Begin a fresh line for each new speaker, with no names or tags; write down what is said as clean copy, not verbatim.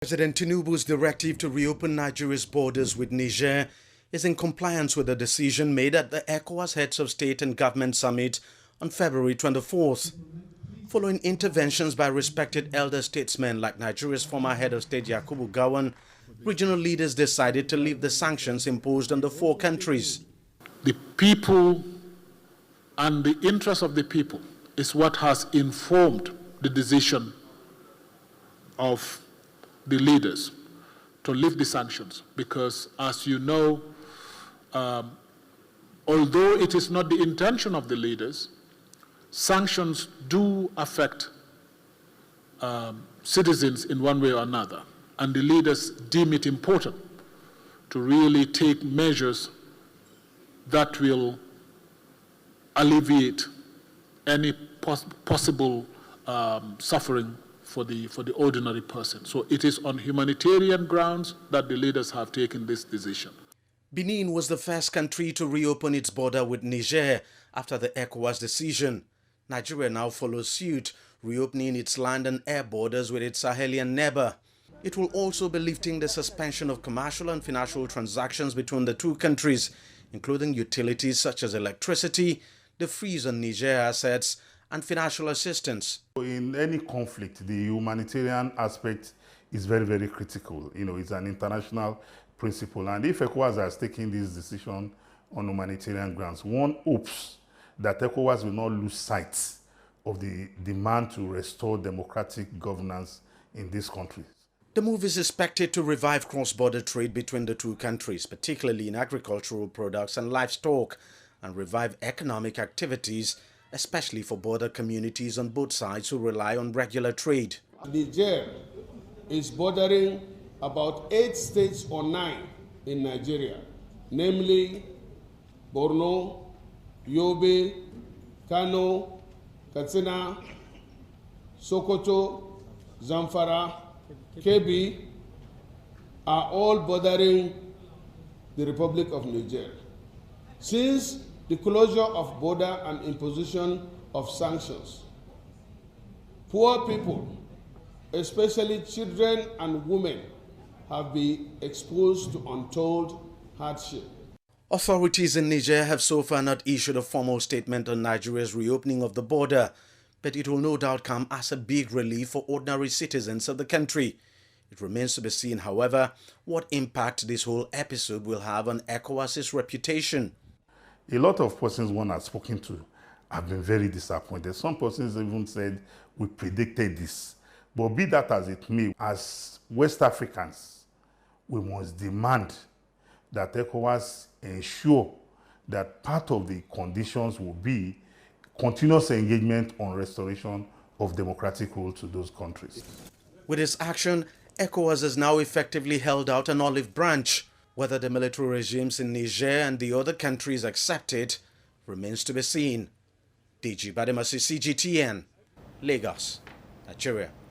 President Tinubu's directive to reopen Nigeria's borders with Niger is in compliance with a decision made at the ECOWAS Heads of State and Government Summit on February 24th. Following interventions by respected elder statesmen like Nigeria's former head of state Yakubu Gowon, regional leaders decided to leave the sanctions imposed on the four countries.
The people and the interest of the people is what has informed the decision of the leaders to lift the sanctions, because as you know, although it is not the intention of the leaders, sanctions do affect citizens in one way or another, and the leaders deem it important to really take measures that will alleviate any possible suffering for the ordinary person. So it is on humanitarian grounds that the leaders have taken this decision.
Benin was the first country to reopen its border with Niger after the ECOWAS decision. Nigeria now follows suit, reopening its land and air borders with its Sahelian neighbor. It will also be lifting the suspension of commercial and financial transactions between the two countries, including utilities such as electricity, the freeze on Niger assets, and financial assistance.
In any conflict, the humanitarian aspect is very, very critical. It's an international principle. And if ECOWAS has taken this decision on humanitarian grounds, one hopes that ECOWAS will not lose sight of the demand to restore democratic governance in these countries.
The move is expected to revive cross-border trade between the two countries, particularly in agricultural products and livestock, and revive economic activities, especially for border communities on both sides who rely on regular trade.
Niger is bordering about 8 states or 9 in Nigeria, namely Borno, Yobe, Kano, Katsina, Sokoto, Zamfara, Kebbi are all bordering the Republic of Niger. Since the closure of border and imposition of sanctions, poor people, especially children and women, have been exposed to untold hardship.
Authorities in Niger have so far not issued a formal statement on Nigeria's reopening of the border, but it will no doubt come as a big relief for ordinary citizens of the country. It remains to be seen, however, what impact this whole episode will have on ECOWAS's reputation.
A lot of persons one has spoken to have been very disappointed. Some persons even said, we predicted this. But be that as it may, as West Africans, we must demand that ECOWAS ensure that part of the conditions will be continuous engagement on restoration of democratic rule to those countries.
With its action, ECOWAS has now effectively held out an olive branch. Whether the military regimes in Niger and the other countries accept it remains to be seen. DG Bademasi, CGTN, Lagos, Nigeria.